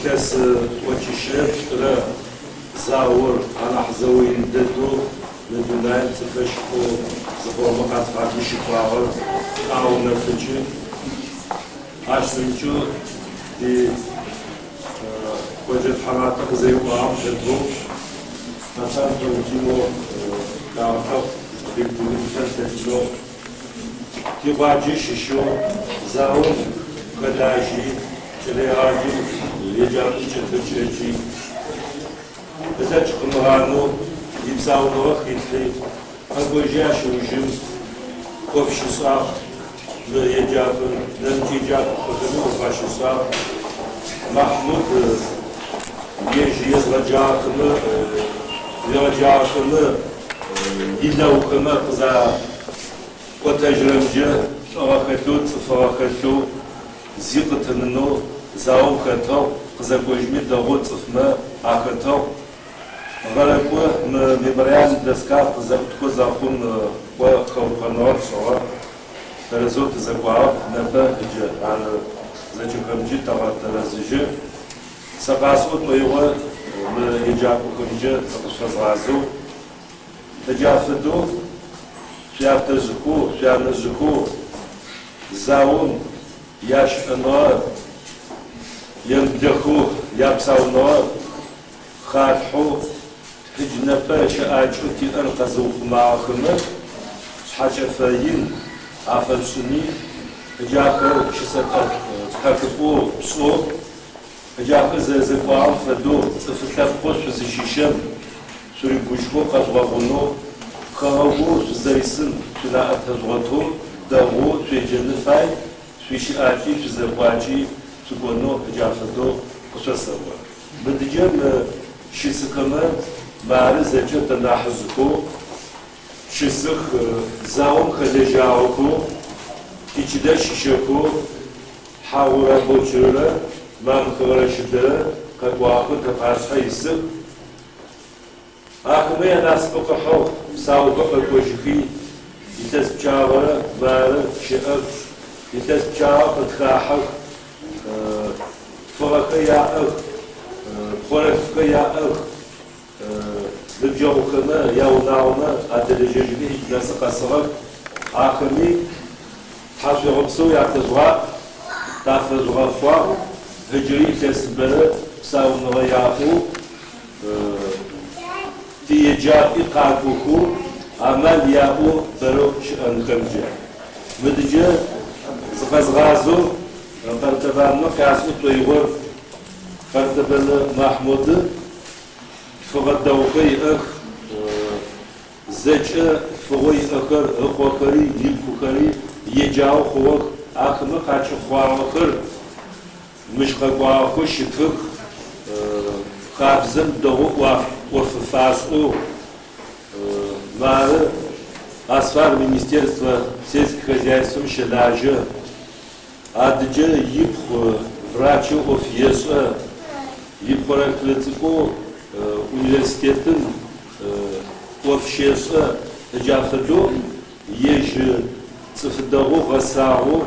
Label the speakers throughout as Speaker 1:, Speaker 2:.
Speaker 1: كاس وتشرب ترى زاور على حزوين دتو لدنيا تفشكو زبور مقاط فاتي شفاور أو نفجي عشرينشو دي وجد حراتك زي وعام جدو مثلا توجيمو داوتو بيبدو بفتتلو كي واجي ششو زاور كداجي كلي راجي يجابي تتشيجي إذا تقمرانو يبزاونو خيتلي أقوجي أشوجم كوفشي صار يجاب نمتيجاب خدمو وفاشي صار محمود يجي يزرجاكم يرجاكم يلوكم قزا وتجرمجة أراخلو تفراخلو زيقتننو زاوم خطو قزا قوجمي دغو تفما أخطو غلقو مبريان دسكاف زبطكو زاخون وخوقنور شوا ترزوت زقواب نبا هجا على زجكمجي تغط ترزجي سقاسوت ميوه يجابو كمجي تقشفزغازو تجافدو شاف تزكو شاف نزكو زاون ياش انوار ينبدخو يابساو نوار خاتحو هجنبا شاعجو تي انقذو معاخمه حاجة فاين عفلسوني هجاكو شسطر تحكبو بصو هجاكو زيزيقوام فدو تفتلقوش فزيشيشم سوري بوشكو قدوغونو خاوغو زيسن تلاقى تدغطو دغو تيجنفاي سويشي آجي تزيقواجي تقولنو هجافدو قصصوا بدجم شسكما مارز زجو تناحزكو شسخ زاوم خلجاوكو تيجدا شيشكو حاورا بوچرلا مام خورشده قواخو تفاسا يسق اخمي ناس بقحو ساوبق كوجخي يتسجاوره مار شئر يتسجاو تخاحق فرقيا فرقيا لبجوكنا ياوناونا أدرجيجي ناس قصرك آخرني حاجة ربصو يعتزوا تافزوا فوا هجري تسبرة ساون رياحو تيجاب إقاكوكو عمل يابو بروش أنخرجة مدجة زغزغازو قرتبانو كاسو طيور قرتبان محمود فغدوكي أخ زجأ فغوي أخر أخوكري يبكوكري يجاو خوك أخمق عشو خواخر مش قواخو شتفك خابزن دغو وففاسو مار أسفار Министерства сельского хозяйства Шеляжа Адже يبخ врачу офиеса يبخركلتكو университетын офиеса جافدو يج цифдагу гасагу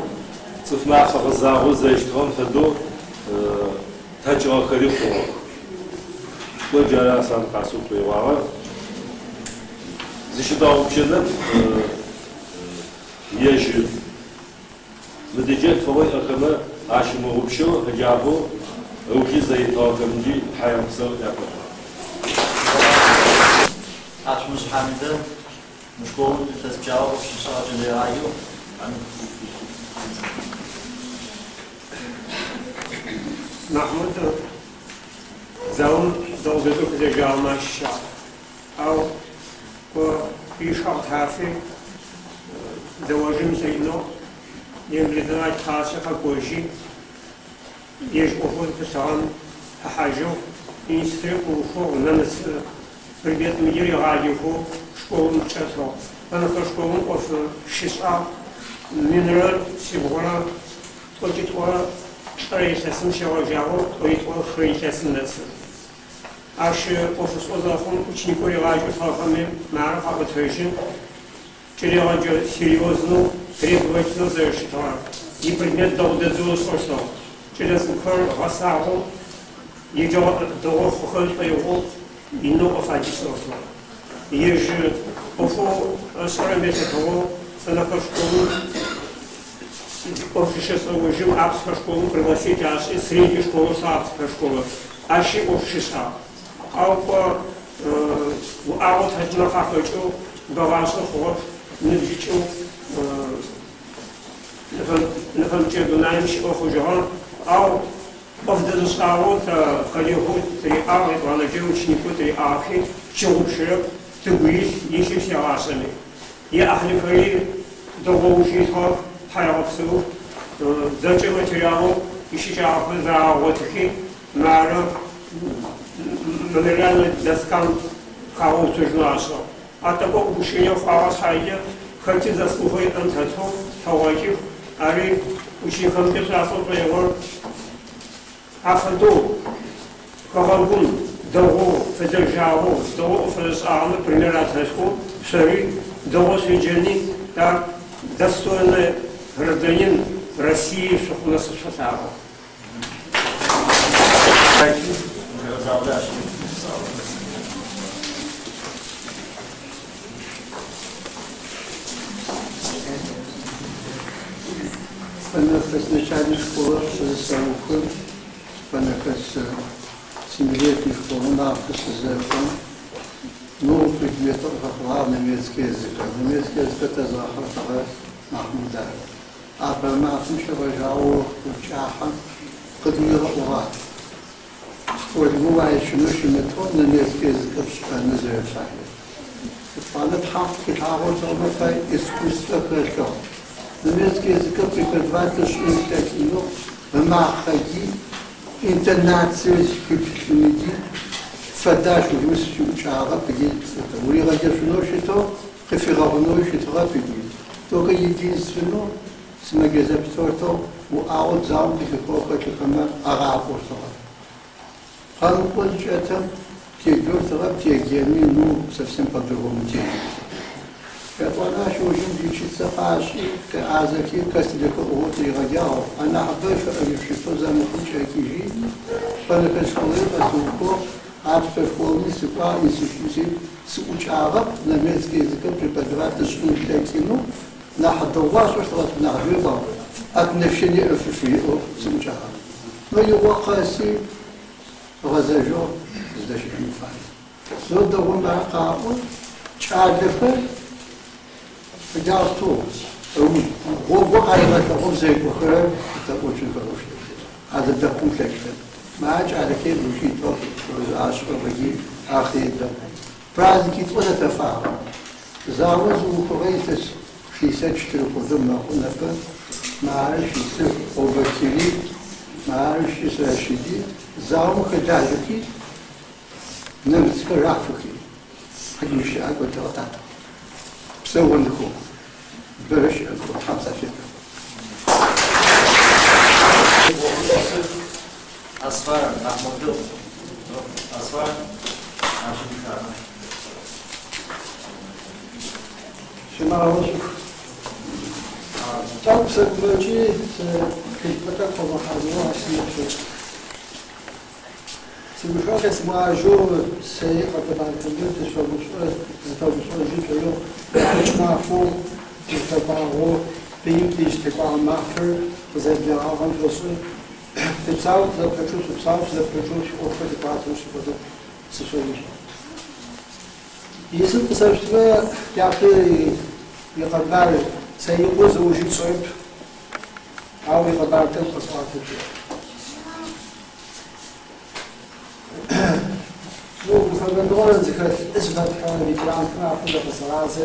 Speaker 1: цифмаха гасагу зайштгон федо тачохари хо وجراسان قاسو بيوار زشداو چنن يجي مدجت فوي اخما عاشمو وبشو هجابو وكي زي طاقمجي حيمسو ياكل
Speaker 2: عاشمو حميده مشكور تسجاو في شاجن رايو
Speaker 3: محمود زاون دوغدو كده جامعشا او كو بيشاو تافي دواجم زينو يملدنا تاسخ كوجي يج اوفون تسان حاجو ينسترق وفوق نمس بربيت مدير غاديكو شكون متشاسو انا كشكون اوف شيسا مينرال سيبغورا توتيتورا رئيساسن شواجاو تويتور خريساسن نس اش اوفس озахун ученикори غاجو салхами معرف ابتويشن через غاجو серьезно требовательно завершить и предмет доводит до срочного через ухор гасаху Егер дорог хохоль по его ино офадисофа. Еже офо сарамете того на школу общественного режима арабской школы пригласить аж из средней школы с арабской школы. Аши общества. А по вот это хочу баланса ход не вижу на чего наимщик охожан, а в дезуставу халиху три армии, а на ученику три архи, чего ты будешь еще все расами. Я ахлифали договор хайрапсу, зачем материалу еще чего за вот такие на реально доскан хаосу жнаса. А такого обучения в Авасхайе хоть заслуживает антатов, тавайкив, ари ученикам писасов появор афаду, кавалгун, долго федержаву, долго федеральный примератеску, шари, долго свидетельный, так достойный гражданин России, что у нас сосало.
Speaker 4: Панахас начальной школы Саухы, панахас 7-летней школы Навкас Зефон, новый предмет главный немецкий язык. Немецкий язык это Захар Махмуда. А панахас шаважау учаха подмила ура. Школе бывает, что ночью метро немецкий язык называется. Панахас китару золотой искусство прежде. Немецкий язык преподаватель интегрировал в Махаги, интонацию впечатления, фадажу вместе учара погиб. У него держано что, реферировано что погиб. Только единственное, с магазином у аут замки какого-то кама арабу стало. Он получается, тегёртова тегеми, ну совсем по-другому тегёртова. Она очень учится хаши, казаки, костелек, вот и радиал. Она обычно что за мухучаки жизни, паника школы, посылку, автошколы, сюда институции с учаров, на немецкий язык преподаватель школы, на ходова, что на грибах, отношения с учаров. Но его хаси разожжен с дочерьми файлом. Но довольно капу, чадефе, Пожалуйста, вот айна того зайкухера, это очень хороший. А за такую флексию. Мач, а такие души то, ашваги, ахида. Праздники тоже это факт. Завоз уходит 64 года нахуй, марши обосили, марши сашиди, завоз хаджаки, немецкие рафики. Ходишь, а вот это так. Все вонку. Берешь там совсем.
Speaker 2: Асфар Ахмадов. Асфар Ашимхар.
Speaker 4: Шимаровск. Там все врачи, как помахали, асимчик. Симушка смажу, сей апартамент, что жить Nachfol, der Baro, Pinklich, der Bar Maffer, der seit Jahren verschwunden. Der Zaun, der Petrusch, der Zaun, der Petrusch, auch für die Patrouille, oder so schön. Если бы совсем я бы хотел, сей уже уже союз, а вы хотите посмотреть. Ну, фабрикант захот, это как ветеран, куда посылался.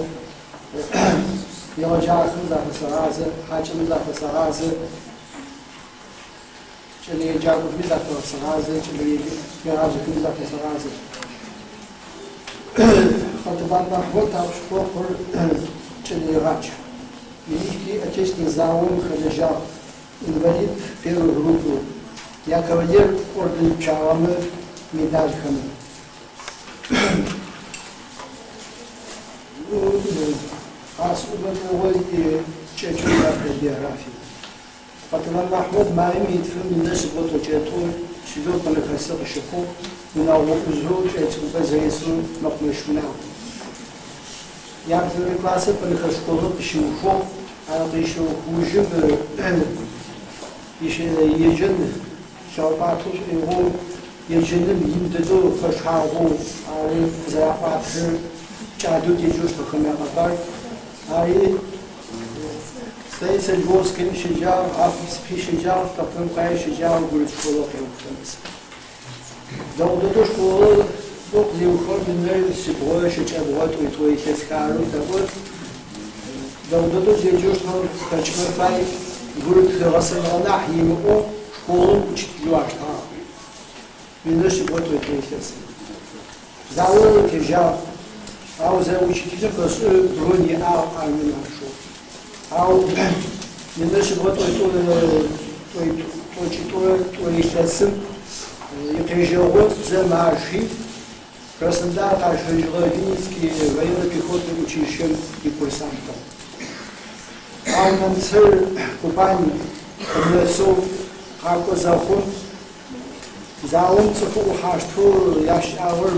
Speaker 4: Я уже куда посылался, хочу куда посылался. Чили джагу куда посылался, чили гараж куда посылался. Хатабан вот там что чили рач. И отечественный завод Хаджа, инвалид первой группы. Я кавалер ордена Чалама, медальками. Особенно войти чеченская биография. Потом Махмуд Маимид фильм «Наш вот учету شدوا بنفسر الشكو من أول أسبوع تبغى زيسون مقمش مناو يعني في الكلاسة بنخش كله بشوفه أنا بشوف وجب يجن شعباتو يقول يجن يمددو فشاغو أي زعفات جادو تيجوش تخمة قطار أي سيس الجوز كن شجار أفس في شجار تقوم قاي شجار وقول شكولا كيو خمس دولتوش كولا وقت يوخر من غير السبوع شجابوات ويتوي تسكارو تقول دولتوش يجوش هم كشمر فاي قول غسل الله يمقو شكولا وشتلواش تا من غير السبوع ويتوي تسكارو زاول تجار أو زاوي شتيجا كسر بروني أو أرمي شو أو من نشر توي تسم يقيجوا زماشي كرسندار عشان يغادينسكي غير بيخوت وتشيشن يكورسانتا أو نمسر كوباني النسو هاكو زاخون زاون تفو حاشتو ياش أول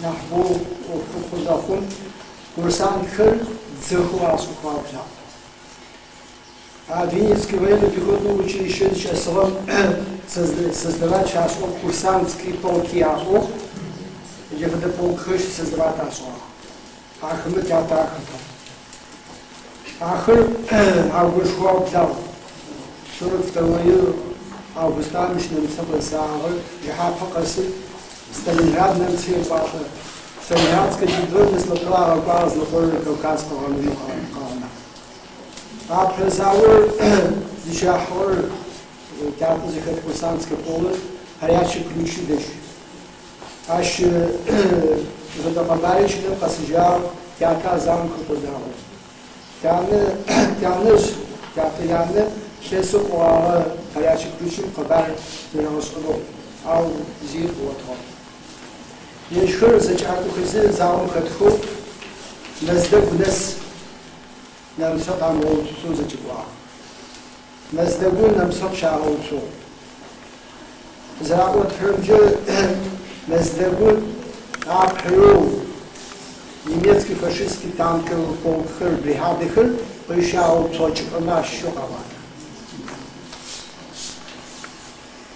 Speaker 4: نحبو وفو زاخون كورسان خل زخو عصو قابجا Винницкий военно-пехотное училище сейчас создавать сейчас курсантские полки АО, где когда полк хочет создавать АСО. Ахмед Атахата. Ахр Авгушхуа взял 42 августа мишным согласовал, я покажу Сталинград немцы паша. Сталинградская дивизия смотрела глаз на поле Кавказского лука. А призовой дичахор театр заход курсантской полы горячие ключи дыши. Аж задопадаричный пассажир театра замка подал. Театр шесу куала горячие ключи кабар зиросоно. Ау зир вот. Ешхыр зачату хизи замка тху наздак нас نمسك عن موضوع زجوا مزدقون نمسك شاوتو زراعة حرمجة مزدقون عبحرو немецкий фашистский танковый полк хыр бригады хыр пришауту чеканаш шокават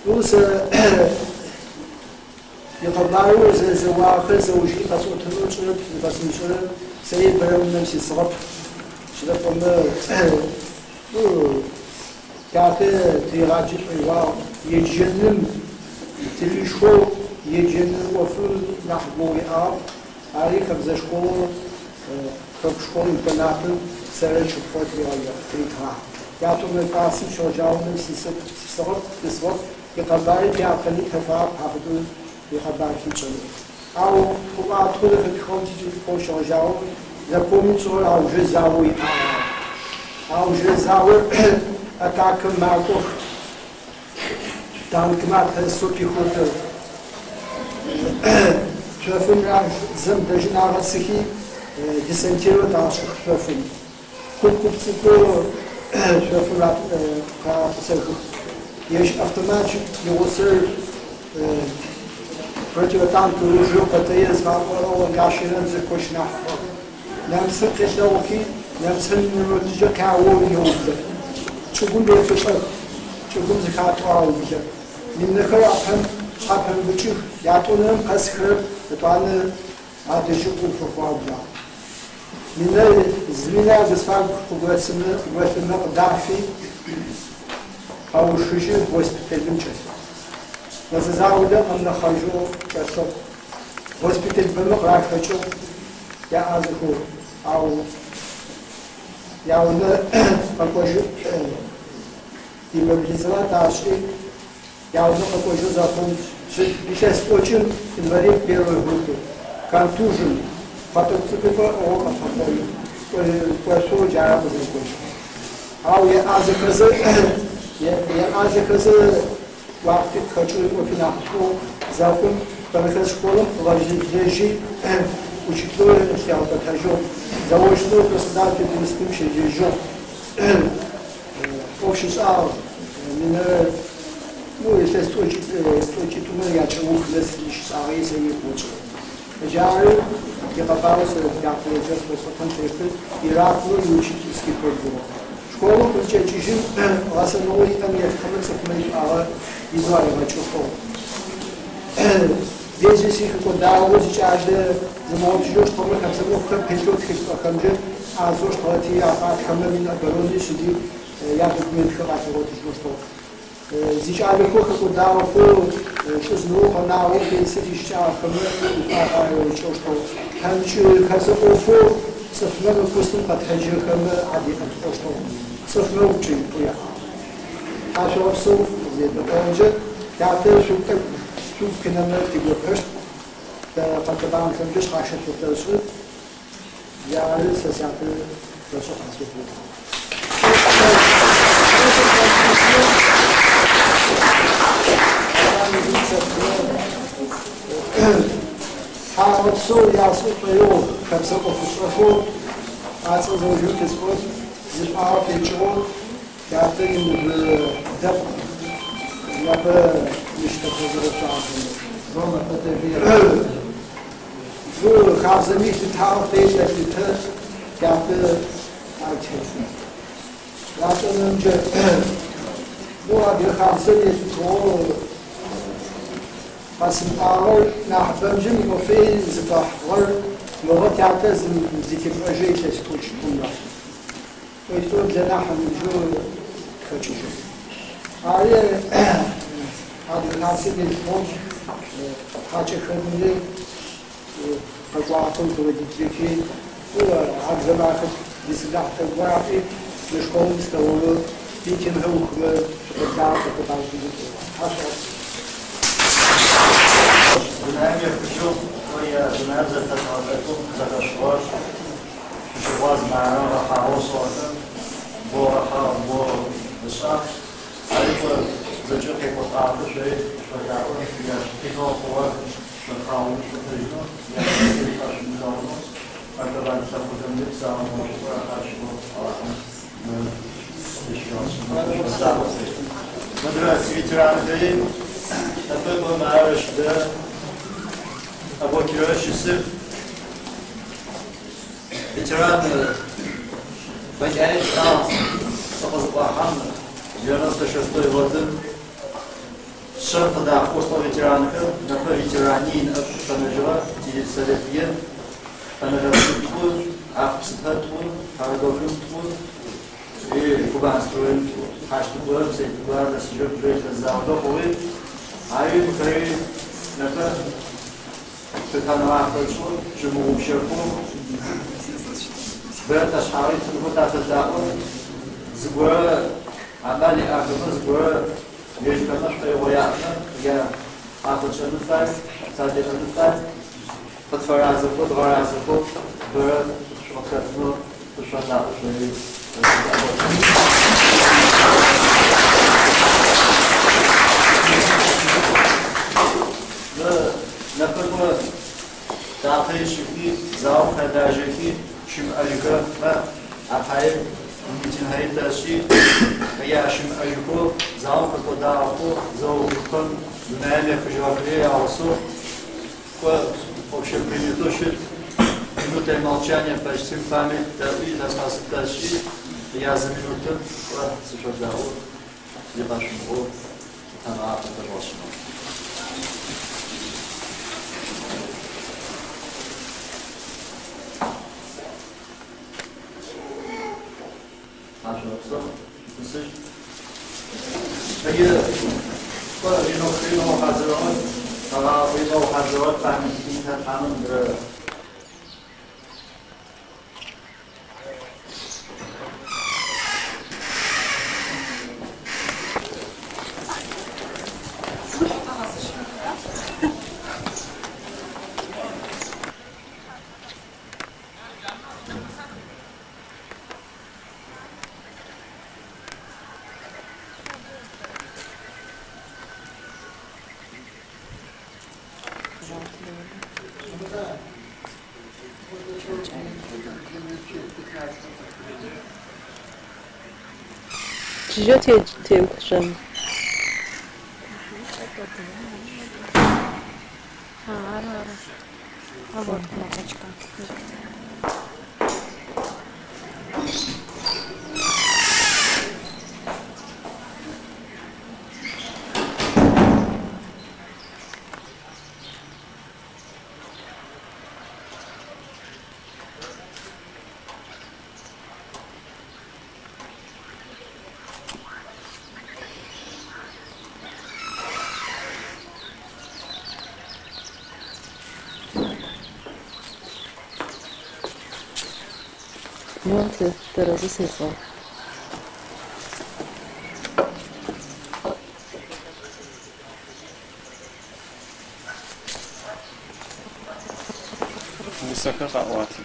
Speaker 4: уса يطلعوا زواخر زوجي تصوت الرجل فاسمشون سيد برم نمسي صغب شده قلنا كاتي تيراجي حيوا يجنن تفيشو يجنن وفر نحبوي آب عاري خبز شكول خب شكول امتناتن سرش خود ريايا تريتها ياتو من قاسم شو جاو من سيسوت تسوت يقباري بيعقلي تفاق حافظو يقباري كيشنو أو هو أدخل في الخوتي جو شو جاو запомнить, что я уже завой, атака Марков, танкмат сопихота, шефин зам даже на России десантирует аж шефин, купцу шефин капсел, есть автоматчик, его сэр противотанковый ружье ПТС, вапорол, гаширен за кошна. نمسك كشوكي نمسك نرتجع كعوون يومه شغل بيفشل شغل زكاة عوضه من نخر أفهم بتشوف يعطونهم قسخر بتوعنا هذا شغل فخوابنا من الزميلة بسفر قوتنا ضعفي أو شيء بس بتكلم شيء بس زاوية أن خرجوا كشوف بس بتكلم راح تشوف يا أزخو أو يا ولا أكوجو иммобилизовать ташки, я уже покажу закон, сейчас очень инвалид первой группы, контужен, фотоцепива ока фотоли, пошло жарабы закончил. А я азыказы вакты хочу его финансу закон, потому школа вложить учитывая, что я покажу, заочную государственную институцию держу. Общество, nu este stoicitul meu, iar ce nu crezi și sau ei să iei puțin. Degeară, je papalo se dacă e just o să trecut, Irakul nu știți că pot. Школу чижим ласа новый там я хотел сказать, а визуально чувство. Здесь их куда вот сейчас замолчу, что мы как бы как пилот как же, а то что эти камеры на дороге сидит, я документ как вот что. Сейчас легко куда вот что снова на вот если сейчас камеры что там что صفر كوستن قد هجرهم عديد الأشهر صفر وجين ويا عشان أبصر زيد بقولجة تعتبر شو كنا نرتب لفرش فكبان خمسة عشر وثلاثين يعني سيعتبر رسول حسوب حاول صور يعصب يوم خمسة وفصول عصب زوجين كسبوت زي ما عرفت يشوفون يعطيهم الدب يابا يشتغل بالشعب زوما تتبير شو خاصني تتعرف تيجي تتر يعطي عايشين لكن نجى مو هذه خاصني تقول بس الأول نحبم جميع وفي زباح ور لغة تعتزم ذيك الرجال تسكوش كلها ويتود لنا حمل كتشوف هذا الناس اللي يفوز حاجة خدمة فجوعتهم توديكي وعبد ما أخذ بسلاح تجوعتي مش قوم استووا يمكن هو كمان الدعوة تبع حشر
Speaker 2: Знаем, я хочу, я знаю, за это зашло, что у вас на хаосу, бо высок, а это зачем ты поставил, что я пихал по что хаос, что пришло, я не хочу не давно, а когда я так будем лица, может хорошо, Здравствуйте, ветераны, такой был наш, да. Або Кирашисы, ветеран Бадяев Франц, Сапазбахан, 96-й год, Шарфада, Хостал ветеранка, на ветеранин, Танажева, Тилисалепьен, Танажевтур, Ахпсатур, Харадовлюктур, и Кубанструин, Хаштугур, Сейтугур, Насижев, Джейта, Заудоповы, а и Бухари, Напер, Фетанова Хачур, Жуму Шерпу, Берта Шарит, Гутата Дабу, Сгура, Адали Ахма, Сгура, Вежкана, что его ясно, я Ахачанутай, Садежанутай, по два раза, Бера, Шмакатну, Шмакатну, Например, تعطيشي زاو خداجي شم أجكا ما أحيي ممكن هاي تاشي هي شم أجكو زاو كقداركو زاو كن نعمة كجوابية عصو وشم بيمتوشت минутой молчания почти в память и на нас тащи я за минуту суждал для вашего она пожалуйста. هي حضرات فهمیدیم که همون
Speaker 5: Чижете те укшен. А вот кнопочка.
Speaker 6: Ну, teraz засыпал.
Speaker 7: Высоко хватит.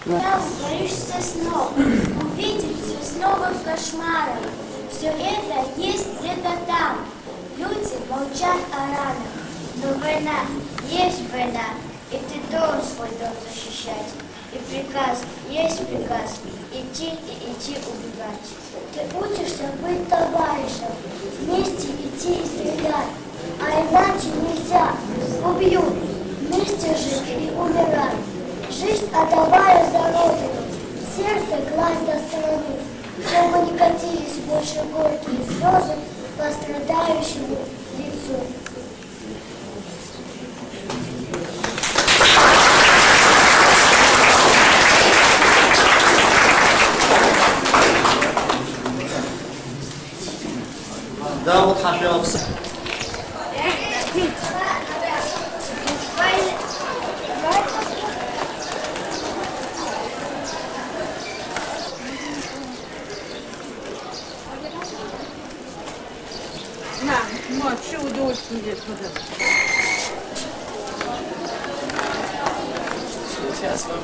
Speaker 8: Да, боишься снова, увидеть все снова в кошмарах. Все это есть где-то там. Люди молчат о ранах. Но война, есть война, и ты должен свой дом защищать. И приказ, есть приказ, идти и идти убивать. Ты учишься быть товарищем, вместе идти и стрелять. А иначе нельзя, убьют, вместе жить и умирать. Жизнь отдавая за родину, сердце класть за страну, чтобы не катились больше горькие слезы по страдающему лицу.
Speaker 2: Да, вот пожалуйста.
Speaker 5: На, вот, все удовольствие здесь,
Speaker 7: Сейчас вам.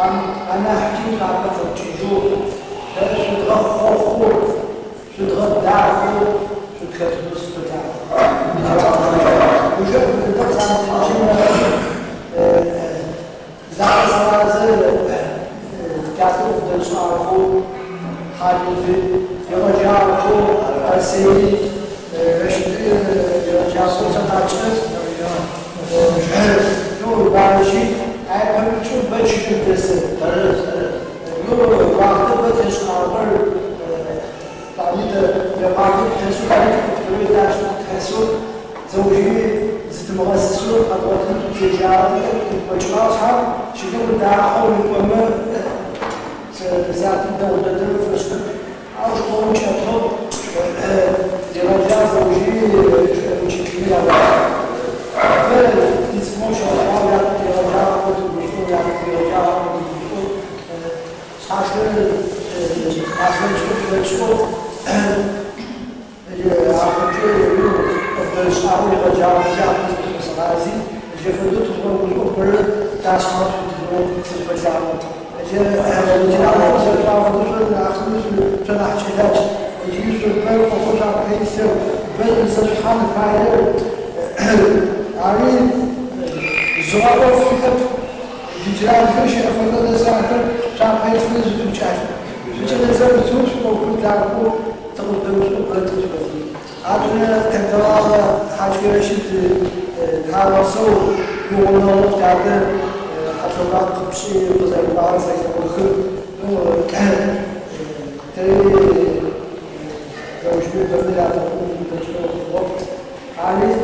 Speaker 4: أنا أحكي لك على التجور شو تغفر شو تغدعه شو تخبز بتاعه وجد الدكتور عن الجنة زعل زلازل كاتب درس عارفه حادث يرجعه أسير يرجعه سنتاجر نور بارشي أنا بشوف بشوف الدرس نور وقت بدرس عارفه بعدين بعدين تحسوا بعدين تفكروا إذا شو تحسوا زوجي زت مؤسسون أقواتهم تجارة وجماعة أصحاب شكلوا داعوا لقمة ساعات الدولة درفشت عاوش قوم شافوا رجال زوجي مشكلة فلتسمعوا شو الله يعطي رجال وتبشروا يعطي رجال وتبشروا عشان عشان شو الدرس عاوي رجال رجال غازي جفدت والأكبر تاسمات في الفجعات الجلالة والسلطة والأخذ في الأحجاد يجيز البر وخرج بحيث بل سبحان فاير عرين زوار فيك الجلال فيش أفضل ساكر شاب حيث فيز بمشاهد بجل زرتوش وكنت أعرفه تقدم وقلت عندنا انتظار حاجة رشيد هذا صور يقولون وقت عندنا حفلات قبشي وزي البعض زي الخير تري زوجي بملا تقوم بتجربة الوقت علي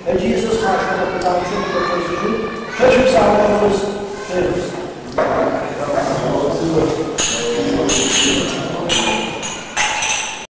Speaker 4: أجيز أصحاب حتى بتعرفون في التجربة كشف ساعة نفس